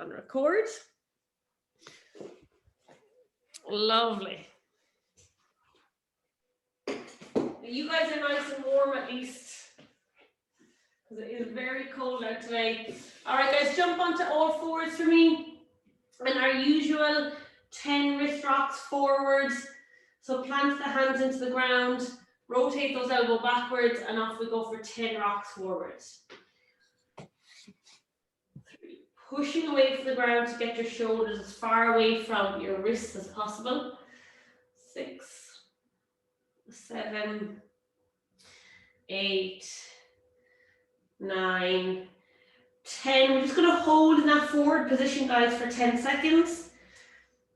on record. Lovely. You guys are nice and warm at least, because it is very cold out today. All right, guys, jump onto all fours for me. And our usual 10 wrist rocks forwards. So plant the hands into the ground, rotate those elbow backwards, and off we go for 10 rocks forwards. 3, pushing away from the ground to get your shoulders as far away from your wrists as possible. 6, 7, 8, 9, 10. We're just going to hold in that forward position, guys, for 10 seconds.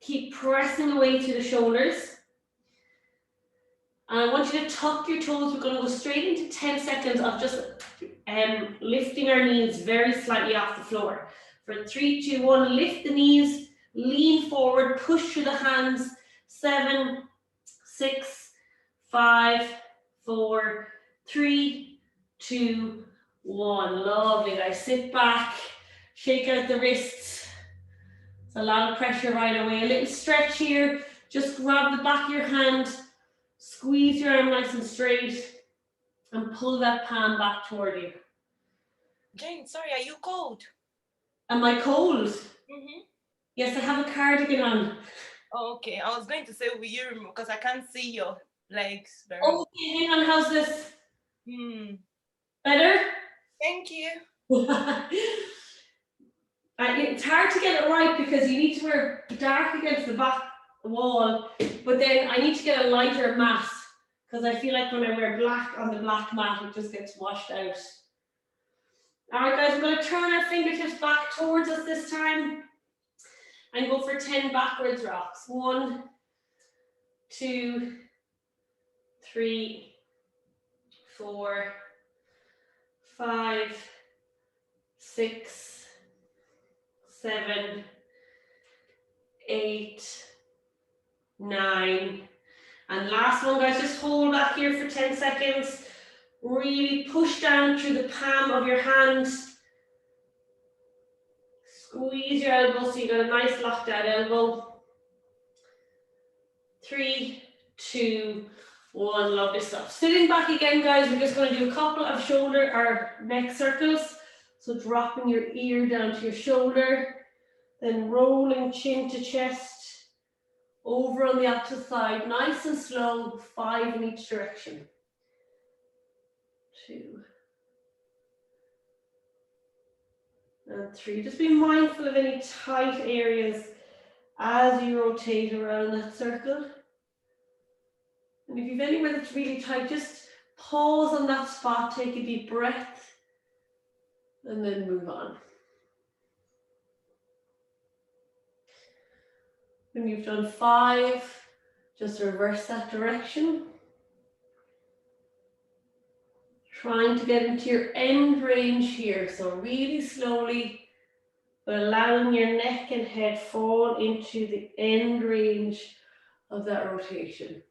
Keep pressing away to the shoulders. And I want you to tuck your toes. We're going to go straight into 10 seconds of just lifting our knees very slightly off the floor. For 3, 2, 1, lift the knees, lean forward, push through the hands. 7, 6, 5, 4, 3, 2, 1. Lovely, guys. Sit back, shake out the wrists. It's a lot of pressure right away. A little stretch here. Just grab the back of your hand, squeeze your arm nice and straight, and pull that palm back toward you. Jane, sorry, are you cold? Am I cold? Mm-hmm. Yes, I have a cardigan on. Oh, okay. I was going to say, will you remove, because I can't see your legs very well. Okay, hang on. How's this? Better? Thank you. It's hard to get it right because you need to wear dark against the back wall, but then I need to get a lighter mat because I feel like when I wear black on the black mat, it just gets washed out. All right, guys, we're going to turn our fingertips back towards us this time and go for 10 backwards rocks. 1, 2, 3, 4, 5, 6, 7, 8, 9, and last one, guys, just hold back here for 10 seconds. Really push down through the palm of your hand. Squeeze your elbow so you got a nice locked out elbow. 3, 2, 1, lovely stuff. Sitting back again, guys, we're just going to do a couple of shoulder or neck circles. So dropping your ear down to your shoulder, then rolling chin to chest, over on the opposite side, nice and slow, 5 in each direction. 2 and 3. Just be mindful of any tight areas as you rotate around that circle. And if you've anywhere that's really tight, just pause on that spot, take a deep breath, and then move on. When you've done 5, just reverse that direction. Trying to get into your end range here, so really slowly, but allowing your neck and head fall into the end range of that rotation.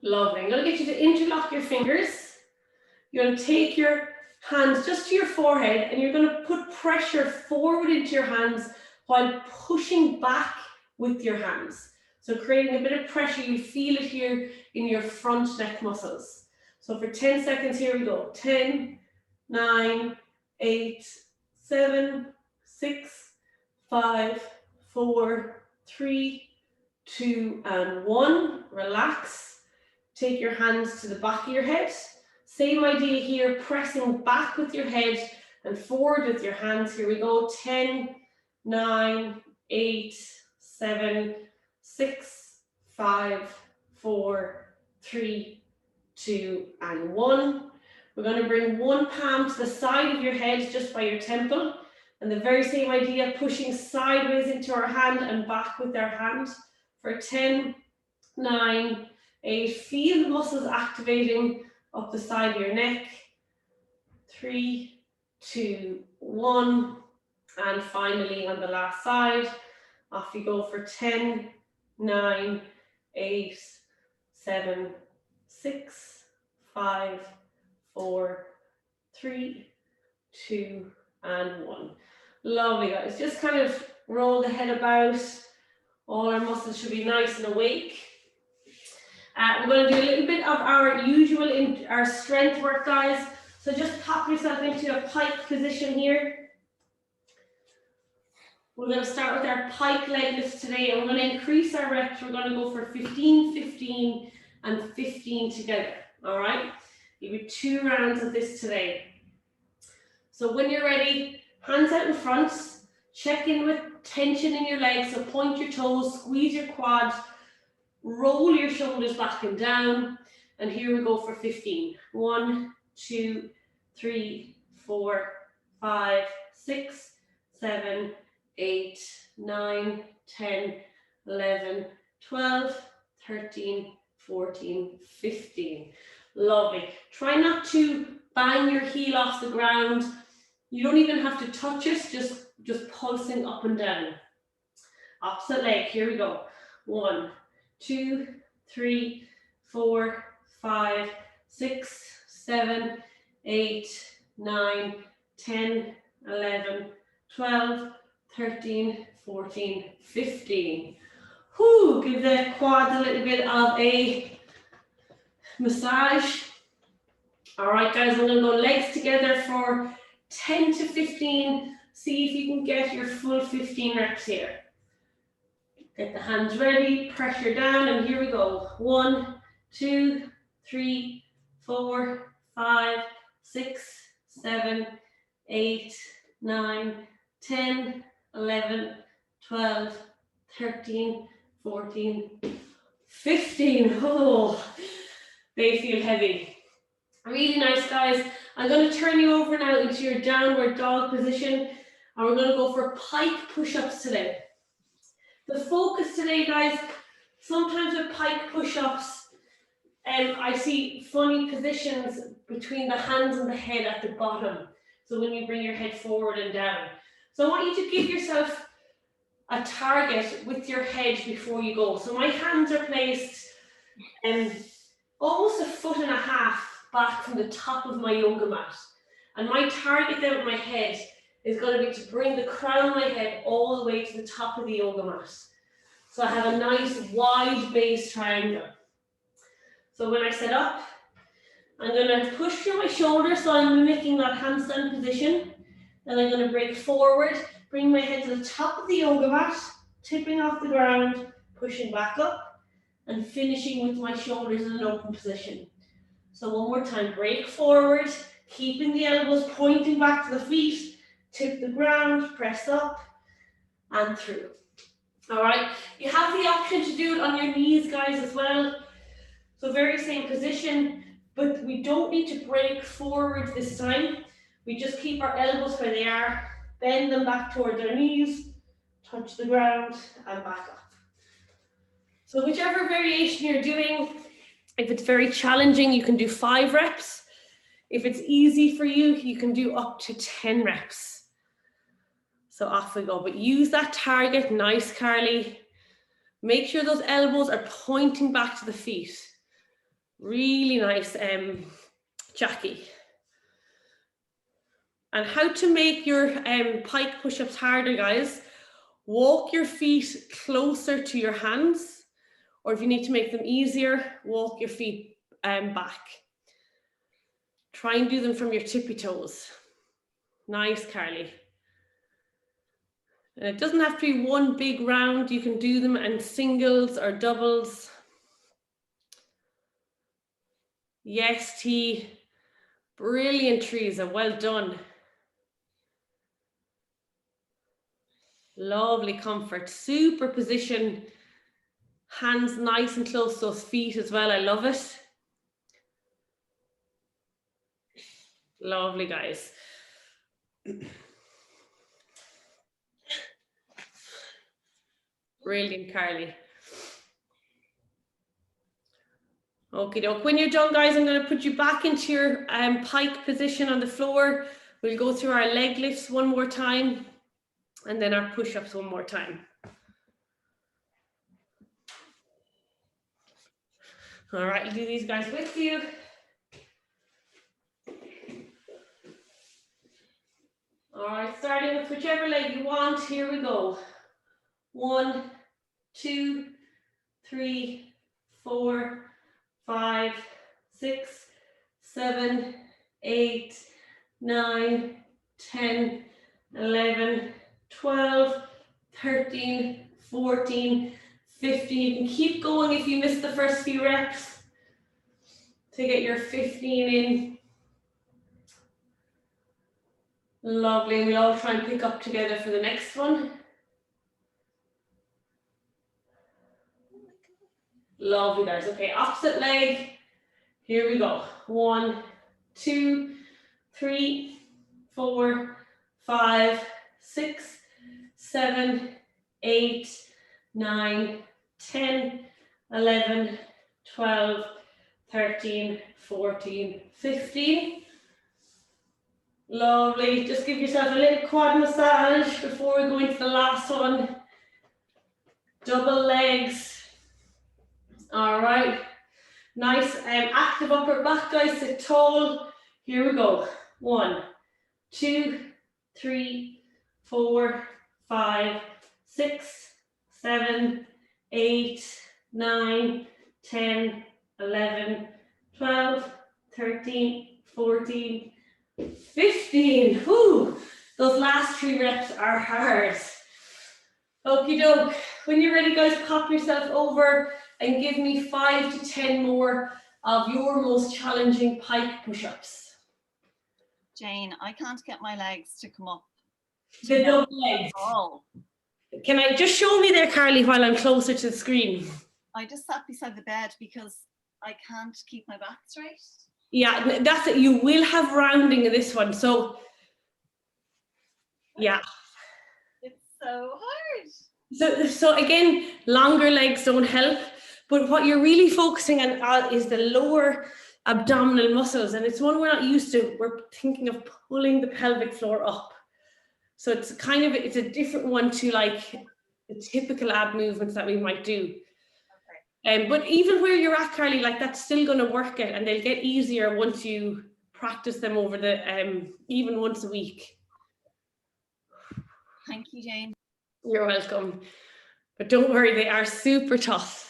Lovely. I'm going to get you to interlock your fingers. You're going to take your hands just to your forehead and you're going to put pressure forward into your hands while pushing back with your hands. So creating a bit of pressure, you feel it here in your front neck muscles. So for 10 seconds, here we go. 10, 9, 8, 7, 6, 5, 4, 3, 2, and 1. Relax. Take your hands to the back of your head. Same idea here, pressing back with your head and forward with your hands. Here we go. 10, 9, 8, 7, 6, 5, 4, 3, 2, and 1. We're going to bring one palm to the side of your head, just by your temple. And the very same idea, pushing sideways into our hand and back with our hand. For 10, 9, 8, feel the muscles activating up the side of your neck. 3, 2, 1. And finally on the last side, Off you go for 10, 9, 8, 7, 6, 5, 4, 3, 2, and 1. Lovely, guys. Just kind of roll the head about. All our muscles should be nice and awake. We're going to do a little bit of our usual, our strength work, guys. So just pop yourself into a pike position here. We're going to start with our pike leg lifts today, and we're going to increase our reps. We're going to go for 15, 15, and 15 together. All right? You do 2 rounds of this today. So when you're ready, hands out in front. Check in with tension in your legs. So point your toes, squeeze your quads, roll your shoulders back and down. And here we go for 15. 1, 2, 3, 4, 5, 6, 7, 8, 9, 10, 11, 12, 13, 14, 15. Lovely. Try not to bang your heel off the ground. You don't even have to touch it, just pulsing up and down. Opposite leg, here we go. 1, 2, 3, 4, 5, 6, 7, 8, 9, 10, 11, 12, 13, 14, 15. Whoo, give the quads a little bit of a massage. All right, guys, I'm gonna go legs together for 10 to 15. See if you can get your full 15 reps here. Get the hands ready, pressure down, and here we go. 1, 2, 3, 4, 5, 6, 7, 8, 9, 10, 11, 12, 13, 14, 15. Oh, they feel heavy. Really nice, guys. I'm going to turn you over now into your downward dog position, and we're going to go for pike push-ups today. The focus today, guys, sometimes with pike push-ups, I see funny positions between the hands and the head at the bottom. So when you bring your head forward and down. So I want you to give yourself a target with your head before you go. So my hands are placed almost 1.5 feet back from the top of my yoga mat. And my target then with my head is going to be to bring the crown of my head all the way to the top of the yoga mat. So I have a nice wide base triangle. So when I set up, I'm going to push through my shoulders, so I'm mimicking that handstand position. Then I'm going to break forward, bring my head to the top of the yoga mat, tipping off the ground, pushing back up, and finishing with my shoulders in an open position. So one more time, break forward, keeping the elbows pointing back to the feet, tip the ground, press up, and through. All right, you have the option to do it on your knees, guys, as well. So very same position, but we don't need to break forward this time. We just keep our elbows where they are, bend them back towards our knees, touch the ground, and back up. So whichever variation you're doing, if it's very challenging, you can do 5 reps. If it's easy for you, you can do up to 10 reps. So off we go, but use that target. Nice, Carly. Make sure those elbows are pointing back to the feet. Really nice, Jackie. And how to make your pike push-ups harder, guys. Walk your feet closer to your hands. Or if you need to make them easier, walk your feet back. Try and do them from your tippy toes. Nice, Carly. And it doesn't have to be one big round. You can do them in singles or doubles. Yes, T. Brilliant, Teresa. Well done. Lovely comfort. Super position. Hands nice and close to those feet as well. I love it. Lovely, guys. Brilliant, Carly. Okay, doke. When you're done, guys, I'm going to put you back into your pike position on the floor. We'll go through our leg lifts one more time and then our push-ups one more time. All right, I'll do these guys with you. All right, starting with whichever leg you want. Here we go. 1, 2, 3, 4, 5, 6, 7, 8, 9, 10, 11, 12, 13, 14, 15. You can keep going if you missed the first few reps to get your 15 in. Lovely. We'll all try and pick up together for the next one. Lovely, guys. Okay, opposite leg. Here we go. 1, 2, 3, 4, 5, 6, 7, 8, 9, 10, 11, 12, 13, 14, 15. Lovely. Just give yourself a little quad massage before we go into the last one. Double legs. All right. Nice active upper back, guys. Sit tall. Here we go. 1, 2, 3, 4, 5, 6, 7, 8, 9, 10, 11, 12, 13, 14, 15. Whew. Those last 3 reps are hard. Okie doke. When you're ready, guys, pop yourself over and give me 5 to 10 more of your most challenging pike push-ups. Jane, I can't get my legs to come up. The double legs. Oh, Can I just show me there, Carly, while I'm closer to the screen? I just sat beside the bed because I can't keep my back straight. Yeah, that's it. You will have rounding in this one. So, yeah. It's so hard. So again, longer legs don't help, but what you're really focusing on is the lower abdominal muscles, and it's one we're not used to. We're thinking of pulling the pelvic floor up. So it's a different one to like the typical ab movements that we might do. Okay. But even where you're at, Carly, like that's still going to work it, and they'll get easier once you practice them over the even once a week. Thank you, Jane. You're welcome. But don't worry, they are super tough.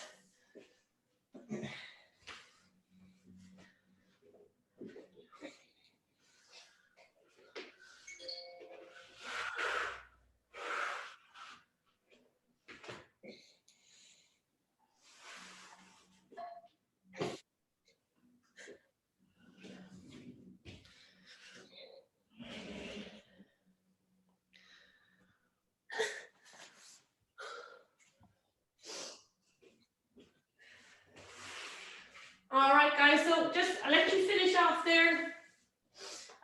All right, guys, so I'll let you finish off there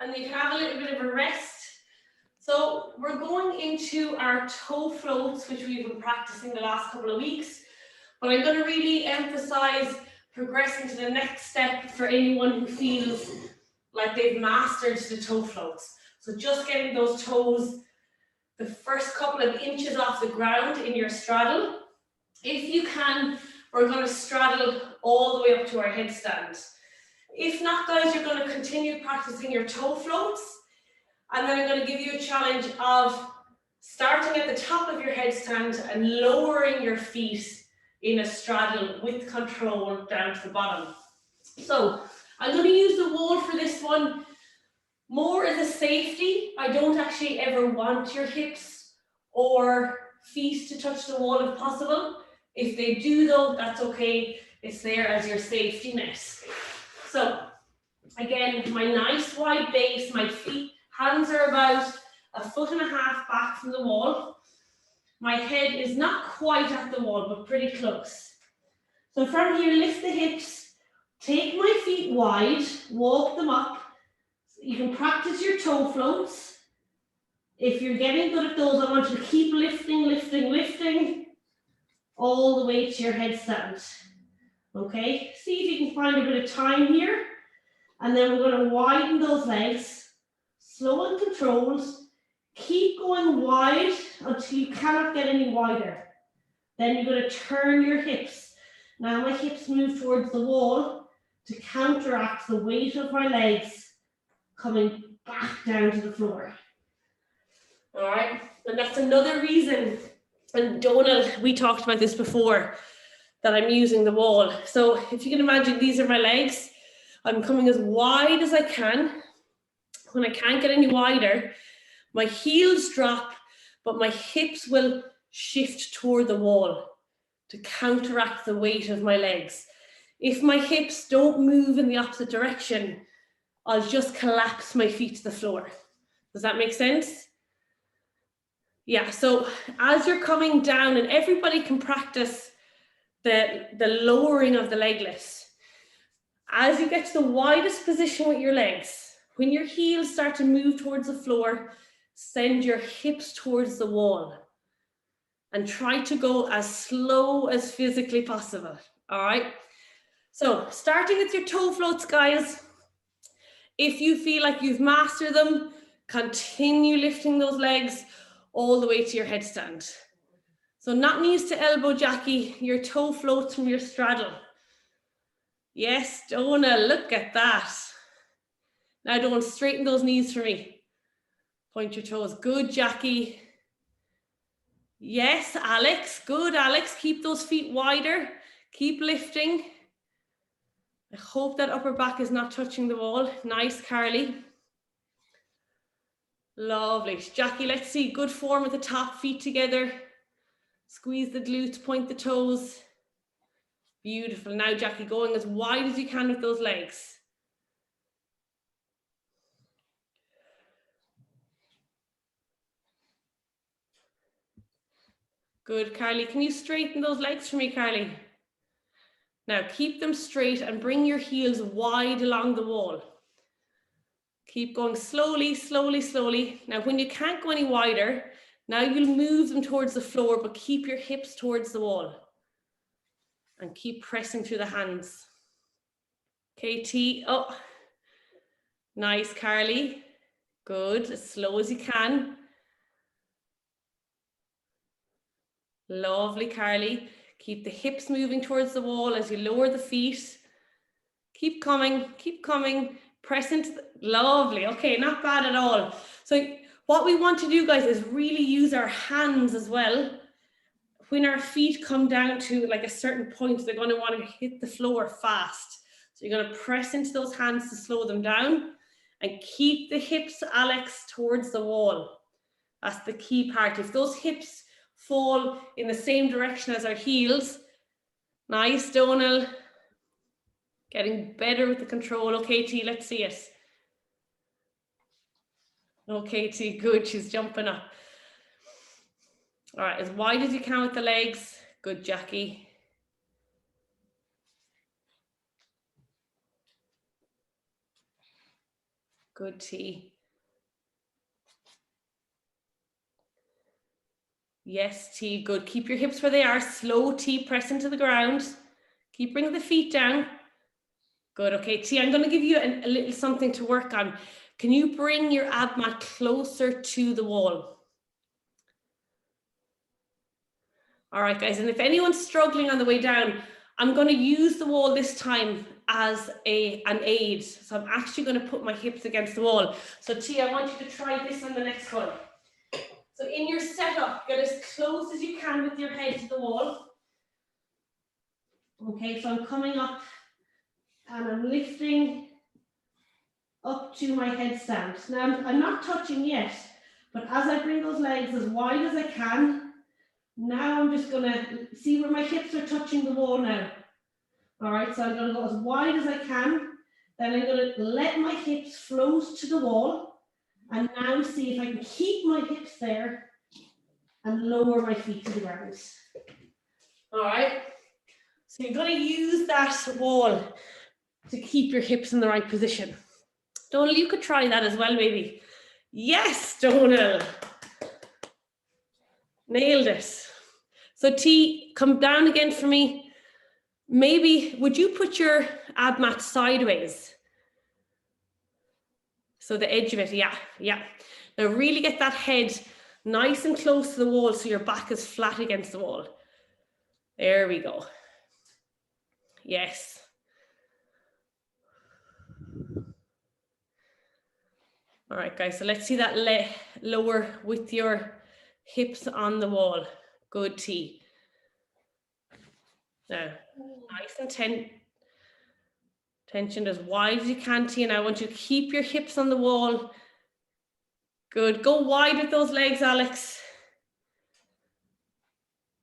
and you can have a little bit of a rest. So we're going into our toe floats, which we've been practicing the last couple of weeks, but I'm going to really emphasize progressing to the next step for anyone who feels like they've mastered the toe floats. So just getting those toes the first couple of inches off the ground in your straddle. If you can, we're going to straddle all the way up to our headstand. If not, guys, you're going to continue practicing your toe floats. And then I'm going to give you a challenge of starting at the top of your headstand and lowering your feet in a straddle with control down to the bottom. So I'm going to use the wall for this one more as a safety. I don't actually ever want your hips or feet to touch the wall if possible. If they do though, that's okay. It's there as your safety net. So again, my nice wide base, my hands are about 1.5 feet back from the wall. My head is not quite at the wall, but pretty close. So from here, lift the hips, take my feet wide, walk them up. You can practice your toe floats. If you're getting good at those, I want you to keep lifting, lifting, lifting, all the way to your headstand. Okay, see if you can find a bit of time here. And then we're going to widen those legs, slow and controlled. Keep going wide until you cannot get any wider. Then you're going to turn your hips. Now my hips move towards the wall to counteract the weight of my legs coming back down to the floor. All right, and that's another reason, and Donald, we talked about this before, that I'm using the wall. So if you can imagine, these are my legs. I'm coming as wide as I can. When I can't get any wider, my heels drop, but my hips will shift toward the wall to counteract the weight of my legs. If my hips don't move in the opposite direction, I'll just collapse my feet to the floor. Does that make sense? Yeah, so as you're coming down, and everybody can practice the lowering of the leg lift. As you get to the widest position with your legs, when your heels start to move towards the floor, send your hips towards the wall and try to go as slow as physically possible. All right. So starting with your toe floats, guys. If you feel like you've mastered them, continue lifting those legs all the way to your headstand. So not knees to elbow, Jackie, your toe floats from your straddle. Yes, Donna, look at that. Now don't straighten those knees for me. Point your toes. Good, Jackie. Yes, Alex. Good, Alex. Keep those feet wider. Keep lifting. I hope that upper back is not touching the wall. Nice, Carly. Lovely. Jackie, let's see. Good form at the top, feet together. Squeeze the glutes, point the toes. Beautiful. Now, Jackie, going as wide as you can with those legs. Good, Carly. Can you straighten those legs for me, Carly? Now, keep them straight and bring your heels wide along the wall. Keep going slowly, slowly, slowly. Now, when you can't go any wider, now you'll move them towards the floor, but keep your hips towards the wall. And keep pressing through the hands. KT, oh, nice, Carly. Good, as slow as you can. Lovely, Carly. Keep the hips moving towards the wall as you lower the feet. Keep coming, press into the, lovely. Okay, not bad at all. So what we want to do, guys, is really use our hands as well. When our feet come down to like a certain point, they're going to want to hit the floor fast. So you're going to press into those hands to slow them down and keep the hips, Alex, towards the wall. That's the key part. If those hips fall in the same direction as our heels, nice, Donal. Getting better with the control. Okay, T, let's see it. Okay, T, good. She's jumping up. All right, as wide as you can with the legs. Good, Jackie. Good, T. Yes, T, good. Keep your hips where they are. Slow, T, press into the ground. Keep bringing the feet down. Good, okay, T, I'm going to give you a little something to work on. Can you bring your ab mat closer to the wall? All right, guys, and if anyone's struggling on the way down, I'm going to use the wall this time as an aid. So I'm actually going to put my hips against the wall. So T, I want you to try this on the next one. So in your setup, get as close as you can with your head to the wall. Okay, so I'm coming up and I'm lifting up to my headstand. Now I'm not touching yet, but as I bring those legs as wide as I can, now I'm just gonna see where my hips are touching the wall now. All right, so I'm gonna go as wide as I can. Then I'm gonna let my hips float to the wall. And now see if I can keep my hips there and lower my feet to the ground. All right, so you're gonna use that wall to keep your hips in the right position. Donal, you could try that as well, maybe. Yes, Donal. Nailed it. So T, come down again for me. Maybe, would you put your ab mat sideways? So the edge of it, yeah. Now really get that head nice and close to the wall so your back is flat against the wall. There we go. Yes. All right, guys, so let's see that lower with your hips on the wall. Good, T. Now, nice and tension as wide as you can, T. And I want you to keep your hips on the wall. Good. Go wide with those legs, Alex.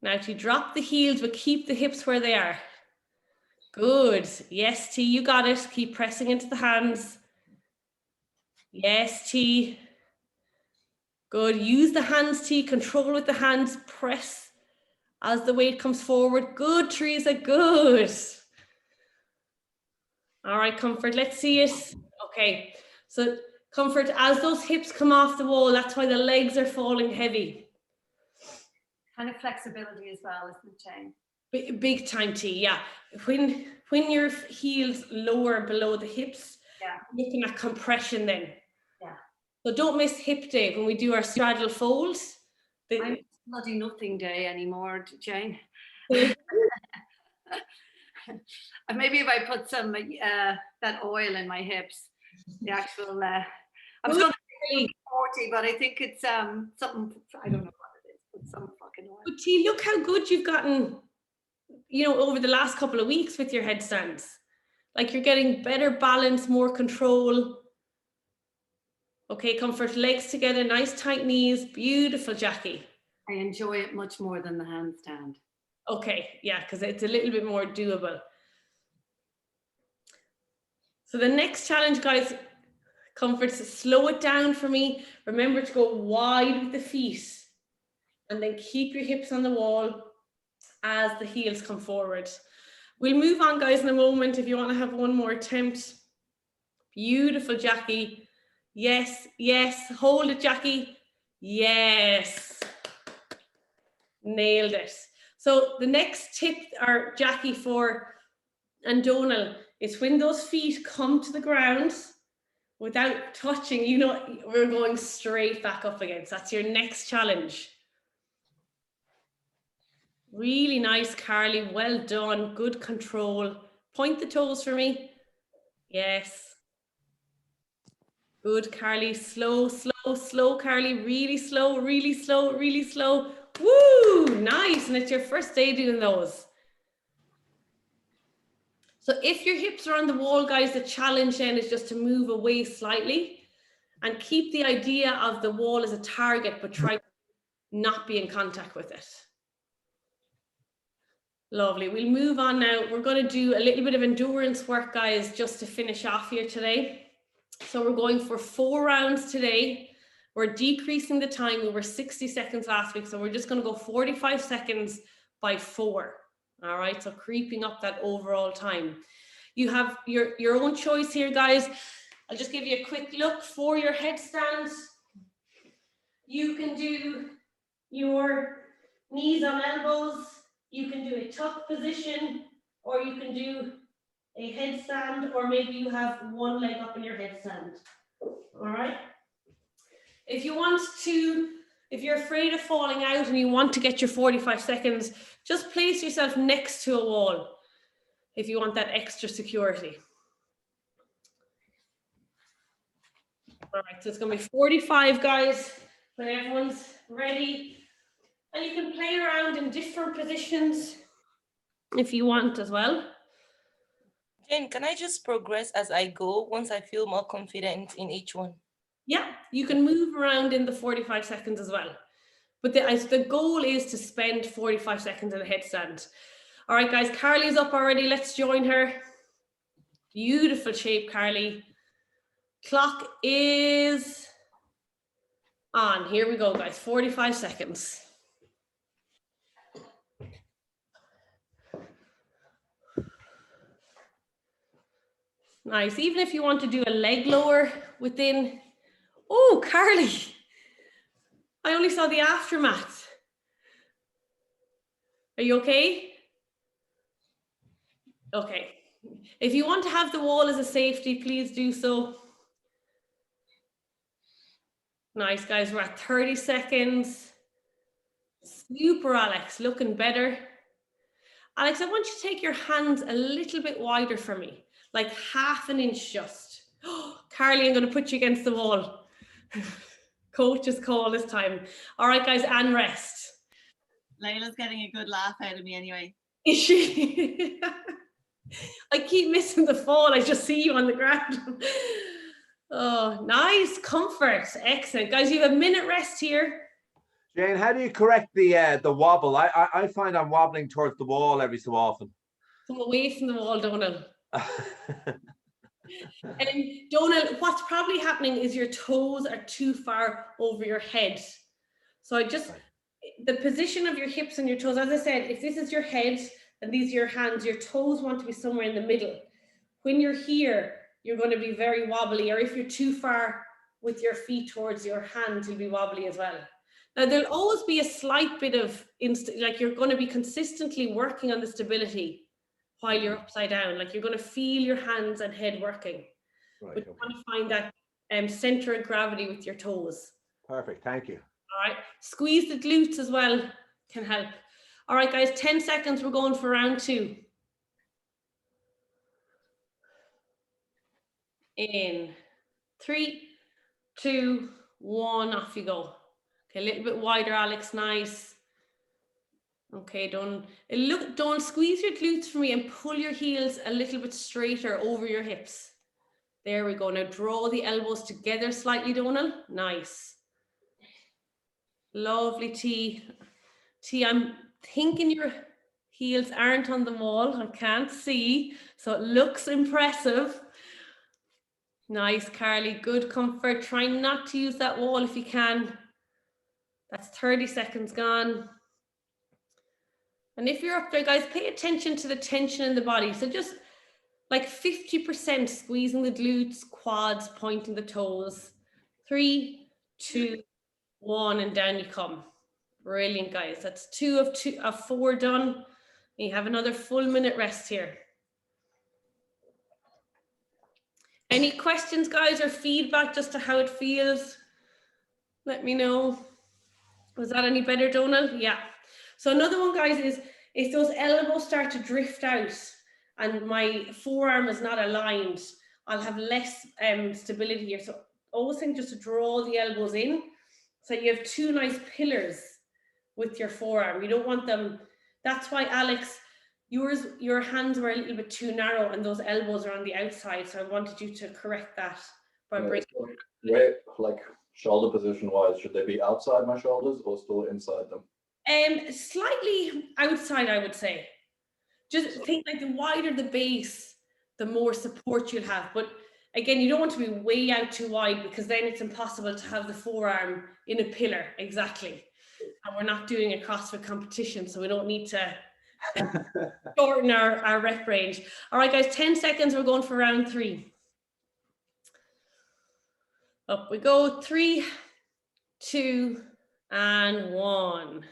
Now, T, drop the heels, but keep the hips where they are. Good. Yes, T, you got it. Keep pressing into the hands. Yes, T. Good. Use the hands, T. Control with the hands. Press as the weight comes forward. Good, Teresa. Good. All right, Comfort. Let's see it. Okay. So, Comfort, as those hips come off the wall, that's why the legs are falling heavy. Kind of flexibility as well, isn't it, Jane? Big time, T. Yeah. When your heels lower below the hips, yeah, looking at compression then. Yeah. So don't miss hip day when we do our straddle folds. I'm bloody nothing day anymore, Jane. Maybe if I put some that oil in my hips, the actual. I'm still 40, but I think it's something. I don't know what it is, but some fucking oil. But T, look how good you've gotten, over the last couple of weeks with your headstands. Like you're getting better balance, more control. Okay, Comfort, legs together, nice tight knees. Beautiful, Jackie. I enjoy it much more than the handstand. Okay, yeah, because it's a little bit more doable. So the next challenge, guys, Comfort, slow it down for me. Remember to go wide with the feet and then keep your hips on the wall as the heels come forward. We'll move on, guys, in a moment if you want to have one more attempt. Beautiful, Jackie. Yes, yes. Hold it, Jackie. Yes. Nailed it. So the next tip, or Jackie, for and Donal, is when those feet come to the ground without touching, we're going straight back up again. So that's your next challenge. Really nice, Carly. Well done. Good control. Point the toes for me. Yes. Good, Carly. Slow, slow, slow, Carly. Really slow, really slow, really slow. Woo! Nice. And it's your first day doing those. So if your hips are on the wall, guys, the challenge then is just to move away slightly and keep the idea of the wall as a target, but try not be in contact with it. Lovely. We'll move on now. We're going to do a little bit of endurance work, guys, just to finish off here today. So we're going for 4 rounds today. We're decreasing the time. We were 60 seconds last week, so we're just going to go 45 seconds by 4. All right, so creeping up that overall time. You have your own choice here, guys. I'll just give you a quick look for your headstands. You can do your knees on elbows. You can do a tuck position, or you can do a headstand, or maybe you have one leg up in your headstand. All right. If you're afraid of falling out and you want to get your 45 seconds, just place yourself next to a wall if you want that extra security. All right, so it's going to be 45, guys, when everyone's ready. And you can play around in different positions if you want as well. Jane, can I just progress as I go once I feel more confident in each one? Yeah, you can move around in the 45 seconds as well. But the goal is to spend 45 seconds in a headstand. All right, guys, Carly's up already. Let's join her. Beautiful shape, Carly. Clock is on. Here we go, guys. 45 seconds. Nice. Even if you want to do a leg lower within... Oh, Carly. I only saw the aftermath. Are you okay? Okay. If you want to have the wall as a safety, please do so. Nice, guys. We're at 30 seconds. Super, Alex. Looking better. Alex, I want you to take your hands a little bit wider for me, like half an inch just. Carly, I'm going to put you against the wall. Coach's call this time. All right, guys, and rest. Layla's getting a good laugh out of me anyway. Is she? I keep missing the fall. I just see you on the ground. Oh, nice comfort. Excellent. Guys, you have a minute rest here. Jane, how do you correct the wobble? I find I'm wobbling towards the wall every so often. Come away from the wall, Donal. Donal, what's probably happening is your toes are too far over your head. So the position of your hips and your toes, as I said, if this is your head and these are your hands, your toes want to be somewhere in the middle. When you're here, you're going to be very wobbly, or if you're too far with your feet towards your hands, you'll be wobbly as well. Now, there'll always be a slight bit of, like you're going to be consistently working on the stability while you're upside down. Like you're going to feel your hands and head working. Right, but you want to find that center of gravity with your toes. Perfect, thank you. All right, squeeze the glutes as well, can help. All right, guys, 10 seconds, we're going for round 2. In 3, 2, 1, off you go. Okay, a little bit wider, Alex, nice. Okay, don't squeeze your glutes for me and pull your heels a little bit straighter over your hips. There we go. Now draw the elbows together slightly, Donal. Nice. Lovely, T. I'm thinking your heels aren't on the wall. I can't see, so it looks impressive. Nice, Carly. Good comfort. Try not to use that wall if you can. That's 30 seconds gone. And if you're up there, guys, pay attention to the tension in the body. So just like 50% squeezing the glutes, quads, pointing the toes. 3, 2, 1, and down you come. Brilliant, guys. That's 2 of 4 done. You have another full minute rest here. Any questions, guys, or feedback just to how it feels? Let me know. Was that any better, Donal? Yeah. So another one, guys, is if those elbows start to drift out and my forearm is not aligned, I'll have less stability here. So always think just to draw the elbows in. So you have 2 nice pillars with your forearm. You don't want them. That's why, Alex, your hands were a little bit too narrow and those elbows are on the outside. So I wanted you to correct that by bringing. Wait, like shoulder position wise, should they be outside my shoulders or still inside them? Slightly outside, I would say. Just think like the wider the base, the more support you'll have. But again, you don't want to be way out too wide because then it's impossible to have the forearm in a pillar. Exactly. And we're not doing a CrossFit competition, so we don't need to shorten our rep range. All right, guys, 10 seconds. We're going for round 3. Up we go. 3, 2, and 1.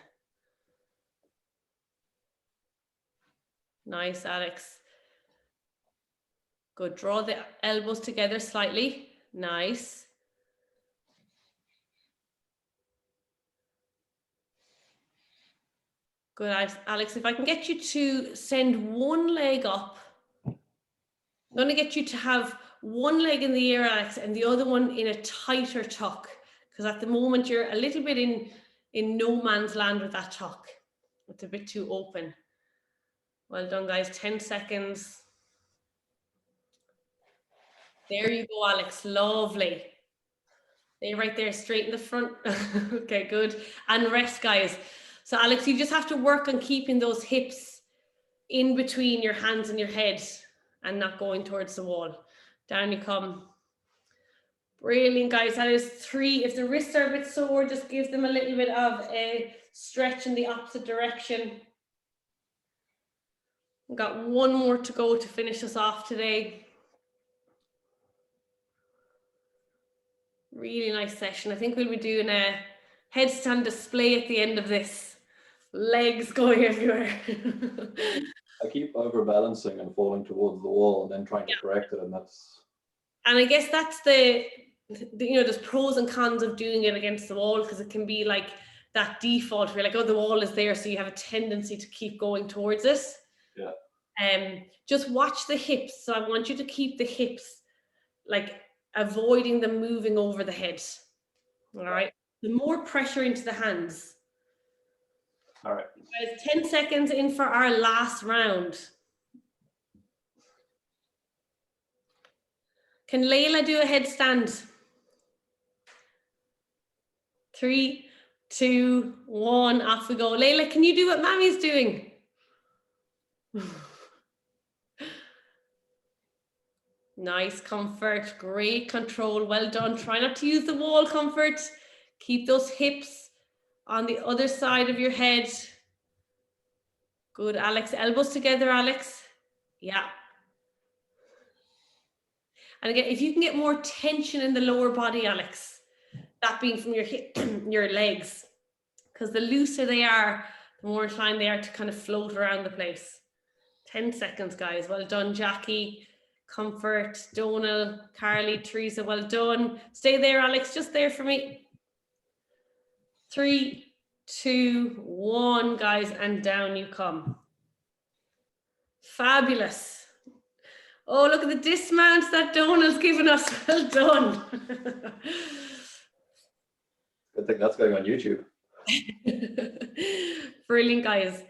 Nice, Alex. Good. Draw the elbows together slightly. Nice. Good, Alex. If I can get you to send one leg up, I'm going to get you to have one leg in the air, Alex, and the other one in a tighter tuck. Because at the moment, you're a little bit in no man's land with that tuck. It's a bit too open. Well done, guys. 10 seconds. There you go, Alex. Lovely. Stay right there, straight in the front. Okay, good. And rest, guys. So, Alex, you just have to work on keeping those hips in between your hands and your head and not going towards the wall. Down you come. Brilliant, guys. That is 3. If the wrists are a bit sore, just give them a little bit of a stretch in the opposite direction. We've got 1 more to go to finish us off today. Really nice session. I think we'll be doing a headstand display at the end of this. Legs going everywhere. I keep overbalancing and falling towards the wall and then trying to correct it, and that's. And I guess that's the there's pros and cons of doing it against the wall, because it can be like that default where you're like, oh, the wall is there, so you have a tendency to keep going towards it. Just watch the hips. So I want you to keep the hips, like avoiding them moving over the head. All right. The more pressure into the hands. All right. Guys, 10 seconds in for our last round. Can Layla do a headstand? 3, 2, 1, off we go. Layla, can you do what Mammy's doing? Nice, Comfort. Great control. Well done. Try not to use the wall, Comfort. Keep those hips on the other side of your head. Good, Alex. Elbows together, Alex. Yeah. And again, if you can get more tension in the lower body, Alex, that being from your hip, your legs, because the looser they are, the more inclined they are to kind of float around the place. 10 seconds, guys. Well done, Jackie, Comfort, Donal, Carly, Teresa. Well done. Stay there, Alex. Just there for me. 3, 2, 1, guys, and down you come. Fabulous. Oh, look at the dismounts that Donal's given us. Well done. Good thing that's going on YouTube. Brilliant, guys.